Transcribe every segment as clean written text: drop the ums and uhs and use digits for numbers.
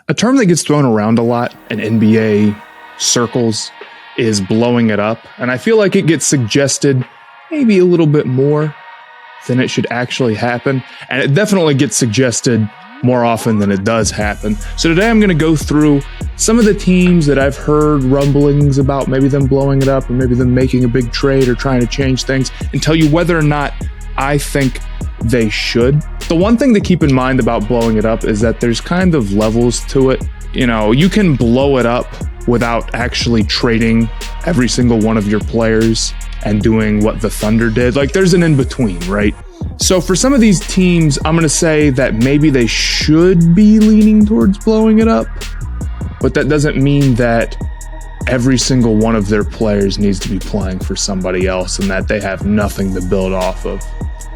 A term that gets thrown around a lot in NBA circles is blowing it up. And I feel like it gets suggested maybe a little bit more than it should actually happen. And it definitely gets suggested more often than it does happen. So today I'm going to go through some of the teams that I've heard rumblings about, maybe them blowing it up or maybe them making a big trade or trying to change things, and tell you whether or not I think they should. The one thing to keep in mind about blowing it up is that there's kind of levels to it. You know, you can blow it up without actually trading every single one of your players and doing what the Thunder did. Like, there's an in-between, right? So for some of these teams, I'm going to say that maybe they should be leaning towards blowing it up, but that doesn't mean that every single one of their players needs to be playing for somebody else and that they have nothing to build off of.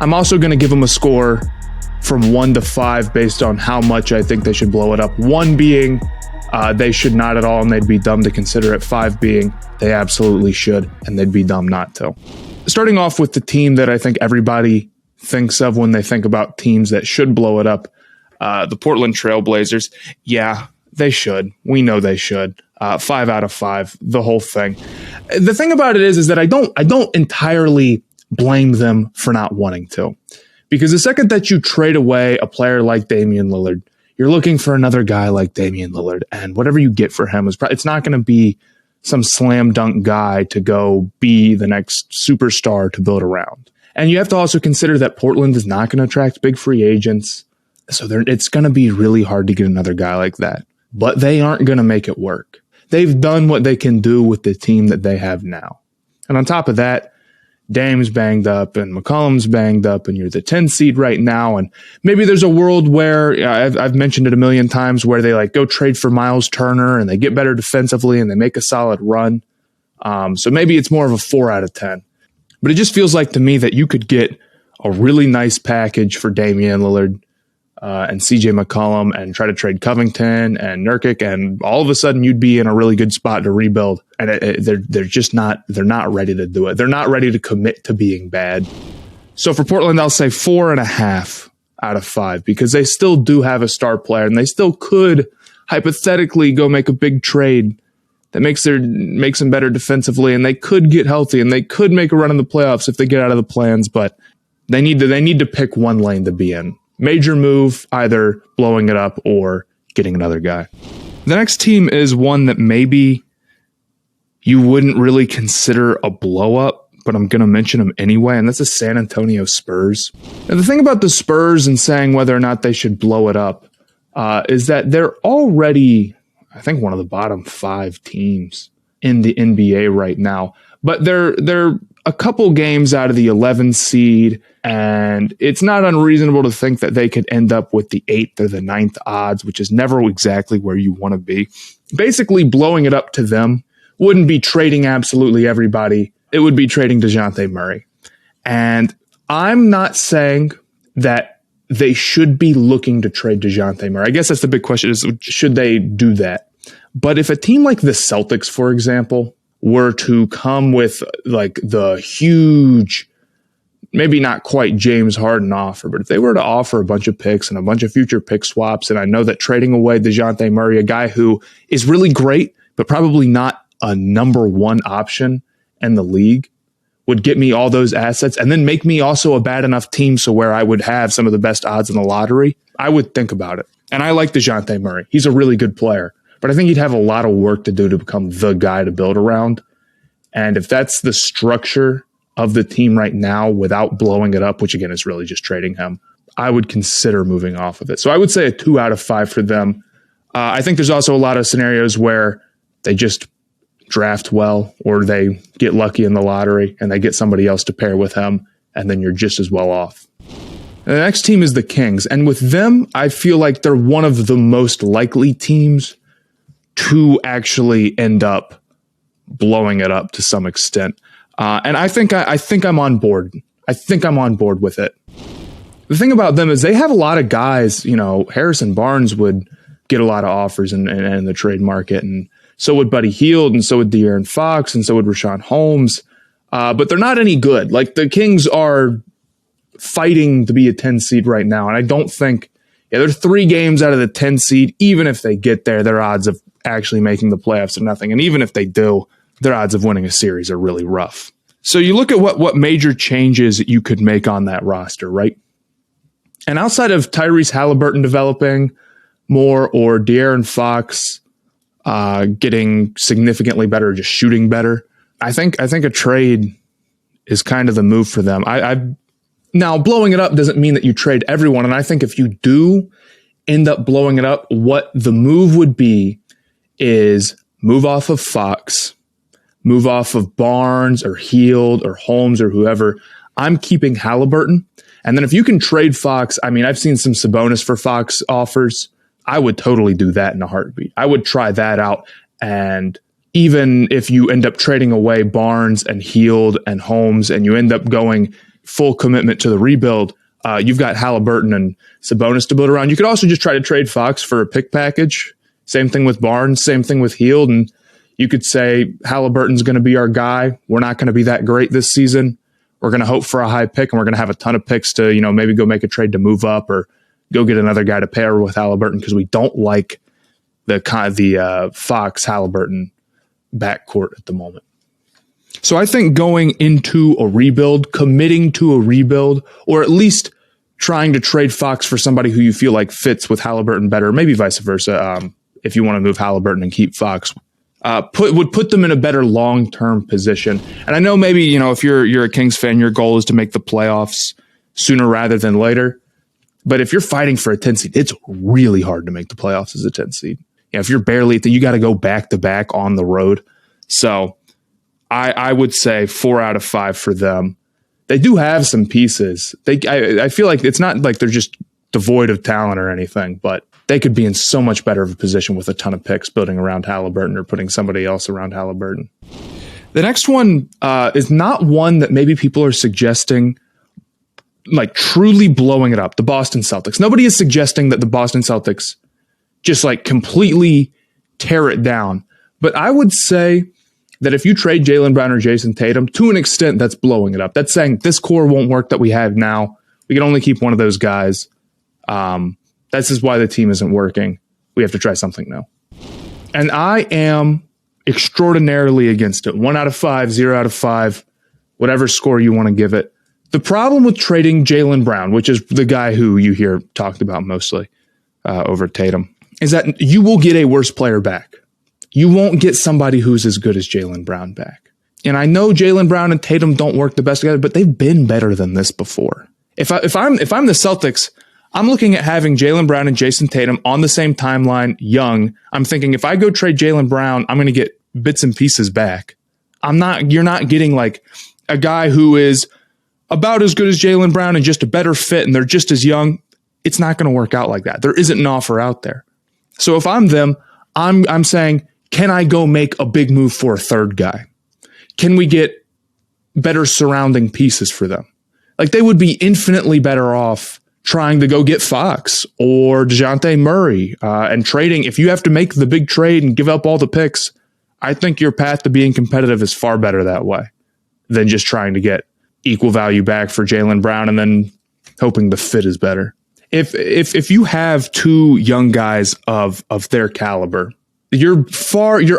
I'm also going to give them a score from 1 to 5 based on how much I think they should blow it up. 1 being they should not at all and they'd be dumb to consider it. 5 being they absolutely should and they'd be dumb not to. Starting off with the team that I think everybody thinks of when they think about teams that should blow it up, the Portland Trailblazers. Yeah, they should. We know they should. 5 out of 5, the whole thing. The thing about it is that I don't entirely blame them for not wanting to. Because the second that you trade away a player like Damian Lillard, you're looking for another guy like Damian Lillard. And whatever you get for him, it's not going to be some slam dunk guy to go be the next superstar to build around. And you have to also consider that Portland is not going to attract big free agents. So it's going to be really hard to get another guy like that. But they aren't going to make it work. They've done what they can do with the team that they have now. And on top of that, Dame's banged up and McCollum's banged up and you're the 10 seed right now. And maybe there's a world where I've mentioned it a million times where they like go trade for Miles Turner and they get better defensively and they make a solid run. So maybe it's more of a 4 out of 10. But it just feels like to me that you could get a really nice package for Damian Lillard and CJ McCollum and try to trade Covington and Nurkic, and all of a sudden you'd be in a really good spot to rebuild. And they're not ready to do it. They're not ready to commit to being bad. So for Portland, I'll say 4.5 out of 5 because they still do have a star player and they still could hypothetically go make a big trade that makes them better defensively, and they could get healthy and they could make a run in the playoffs if they get out of the plans, but they need to pick one lane to be in. Major move, either blowing it up or getting another guy. The next team is one that maybe you wouldn't really consider a blow up, but I'm going to mention them anyway, and that's the San Antonio Spurs. Now, the thing about the Spurs and saying whether or not they should blow it up is that they're already, I think, one of the bottom 5 teams in the NBA right now, but they're a couple games out of the 11 seed, and it's not unreasonable to think that they could end up with the 8th or the 9th odds, which is never exactly where you want to be. Basically, blowing it up to them wouldn't be trading absolutely everybody. It would be trading DeJounte Murray. And I'm not saying that they should be looking to trade DeJounte Murray. I guess that's the big question is, should they do that? But if a team like the Celtics, for example, were to come with like the huge, maybe not quite James Harden offer, but if they were to offer a bunch of picks and a bunch of future pick swaps, and I know that trading away DeJounte Murray, a guy who is really great, but probably not a number 1 option in the league, would get me all those assets and then make me also a bad enough team so where I would have some of the best odds in the lottery, I would think about it. And I like DeJounte Murray. He's a really good player. But I think he'd have a lot of work to do to become the guy to build around. And if that's the structure of the team right now without blowing it up, which again is really just trading him, I would consider moving off of it. So I would say a 2 out of 5 for them. I think there's also a lot of scenarios where they just draft well or they get lucky in the lottery and they get somebody else to pair with him, and then you're just as well off. And the next team is the Kings. And with them, I feel like they're one of the most likely teams to actually end up blowing it up to some extent. And I think I'm on board. I think I'm on board with it. The thing about them is they have a lot of guys, Harrison Barnes would get a lot of offers in the trade market, and so would Buddy Hield, and so would De'Aaron Fox, and so would Rashawn Holmes. But they're not any good. Like, the Kings are fighting to be a 10 seed right now, and I don't think Yeah, they're 3 games out of the 10 seed. Even if they get there, their odds of actually making the playoffs are nothing. And even if they do, their odds of winning a series are really rough. So you look at what major changes you could make on that roster, right? And outside of Tyrese Halliburton developing more or De'Aaron Fox getting significantly better, just shooting better, I think a trade is kind of the move for them. Now, blowing it up doesn't mean that you trade everyone. And I think if you do end up blowing it up, what the move would be is move off of Fox, move off of Barnes or Hield or Holmes or whoever. I'm keeping Halliburton. And then if you can trade Fox, I mean, I've seen some Sabonis for Fox offers. I would totally do that in a heartbeat. I would try that out. And even if you end up trading away Barnes and Hield and Holmes and you end up going full commitment to the rebuild, you've got Halliburton and Sabonis to build around. You could also just try to trade Fox for a pick package. Same thing with Barnes, same thing with Hield. And you could say Halliburton's going to be our guy. We're not going to be that great this season. We're going to hope for a high pick, and we're going to have a ton of picks to, maybe go make a trade to move up or go get another guy to pair with Halliburton because we don't like the Fox Halliburton backcourt at the moment. So I think going into a rebuild, committing to a rebuild, or at least trying to trade Fox for somebody who you feel like fits with Halliburton better, maybe vice versa. If you want to move Halliburton and keep Fox, would put them in a better long-term position. And I know maybe, if you're a Kings fan, your goal is to make the playoffs sooner rather than later. But if you're fighting for a 10 seed, it's really hard to make the playoffs as a 10 seed. If you're barely, you got to go back to back on the road. So I would say 4 out of 5 for them. They do have some pieces. I feel like it's not like they're just devoid of talent or anything, but they could be in so much better of a position with a ton of picks building around Halliburton or putting somebody else around Halliburton. The next one is not one that maybe people are suggesting, like truly blowing it up. The Boston Celtics. Nobody is suggesting that the Boston Celtics just like completely tear it down. But I would say that if you trade Jaylen Brown or Jason Tatum, to an extent, that's blowing it up. That's saying this core won't work that we have now. We can only keep one of those guys. This is why the team isn't working. We have to try something new. And I am extraordinarily against it. 1 out of 5, 0 out of 5, whatever score you want to give it. The problem with trading Jaylen Brown, which is the guy who you hear talked about mostly over Tatum, is that you will get a worse player back. You won't get somebody who's as good as Jaylen Brown back. And I know Jaylen Brown and Tatum don't work the best together, but they've been better than this before. If I'm the Celtics, I'm looking at having Jaylen Brown and Jason Tatum on the same timeline, young. I'm thinking if I go trade Jaylen Brown, I'm going to get bits and pieces back. You're not getting like a guy who is about as good as Jaylen Brown and just a better fit and they're just as young. It's not going to work out like that. There isn't an offer out there. So if I'm them, I'm saying, can I go make a big move for a third guy? Can we get better surrounding pieces for them? Like they would be infinitely better off trying to go get Fox or DeJounte Murray and trading. If you have to make the big trade and give up all the picks, I think your path to being competitive is far better that way than just trying to get equal value back for Jaylen Brown and then hoping the fit is better. If you have 2 young guys of their caliber, your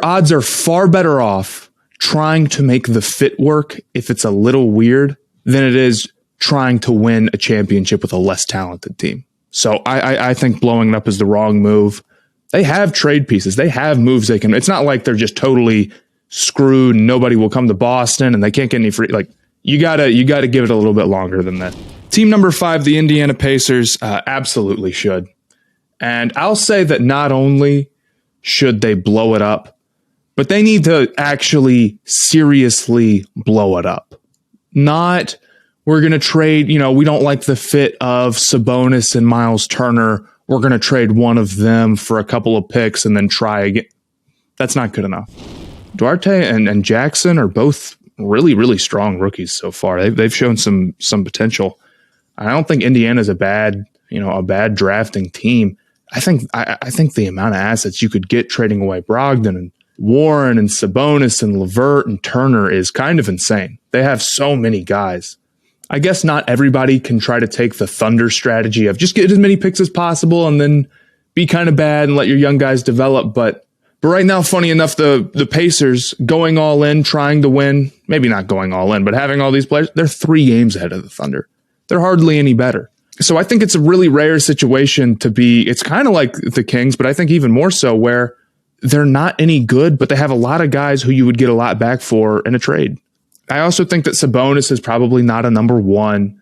odds are far better off trying to make the fit work if it's a little weird than it is trying to win a championship with a less talented team. So I think blowing it up is the wrong move. They have trade pieces. They have moves they can. It's not like they're just totally screwed and nobody will come to Boston and they can't get any free. Like you gotta give it a little bit longer than that. Team number 5, the Indiana Pacers, absolutely should. And I'll say that not only should they blow it up, but they need to actually seriously blow it up. Not, we're going to trade, we don't like the fit of Sabonis and Miles Turner. We're going to trade one of them for a couple of picks and then try again. That's not good enough. Duarte and Jackson are both really, really strong rookies so far. They've shown some potential. I don't think Indiana's a bad drafting team. I think the amount of assets you could get trading away Brogdon and Warren and Sabonis and LeVert and Turner is kind of insane. They have so many guys. I guess not everybody can try to take the Thunder strategy of just get as many picks as possible and then be kind of bad and let your young guys develop. But right now, funny enough, the Pacers going all in, trying to win, maybe not going all in, but having all these players, they're 3 games ahead of the Thunder. They're hardly any better. So I think it's a really rare situation to be, it's kind of like the Kings, but I think even more so where they're not any good, but they have a lot of guys who you would get a lot back for in a trade. I also think that Sabonis is probably not a number 1.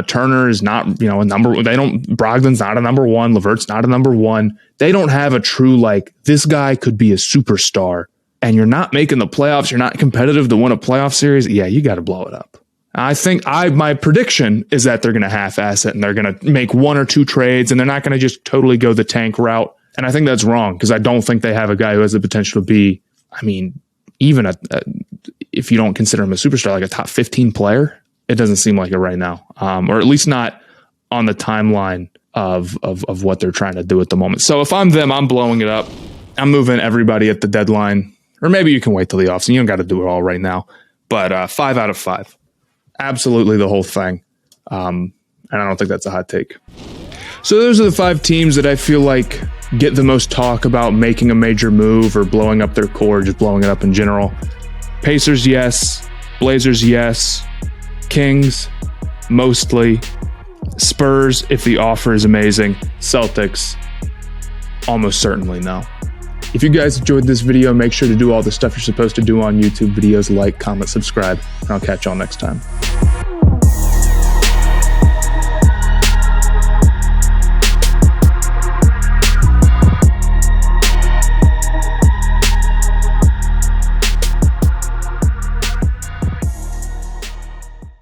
Turner is not, a number. Brogdon's not a number 1. LeVert's not a number 1. They don't have a true, like, this guy could be a superstar and you're not making the playoffs. You're not competitive to win a playoff series. Yeah, you got to blow it up. I think my prediction is that they're going to half-ass it and they're going to make 1 or 2 trades and they're not going to just totally go the tank route. And I think that's wrong because I don't think they have a guy who has the potential to be, even if you don't consider him a superstar, like a top 15 player. It doesn't seem like it right now, or at least not on the timeline of what they're trying to do at the moment. So if I'm them, I'm blowing it up. I'm moving everybody at the deadline, or maybe you can wait till the offseason. You don't got to do it all right now, but 5 out of 5. Absolutely the whole thing. And I don't think that's a hot take. So those are the 5 teams that I feel like get the most talk about making a major move or blowing up their core, just blowing it up in general. Pacers, yes. Blazers, yes. Kings, mostly. Spurs, if the offer is amazing. Celtics, almost certainly no. If you guys enjoyed this video, make sure to do all the stuff you're supposed to do on YouTube videos, like, comment, subscribe, and I'll catch y'all next time.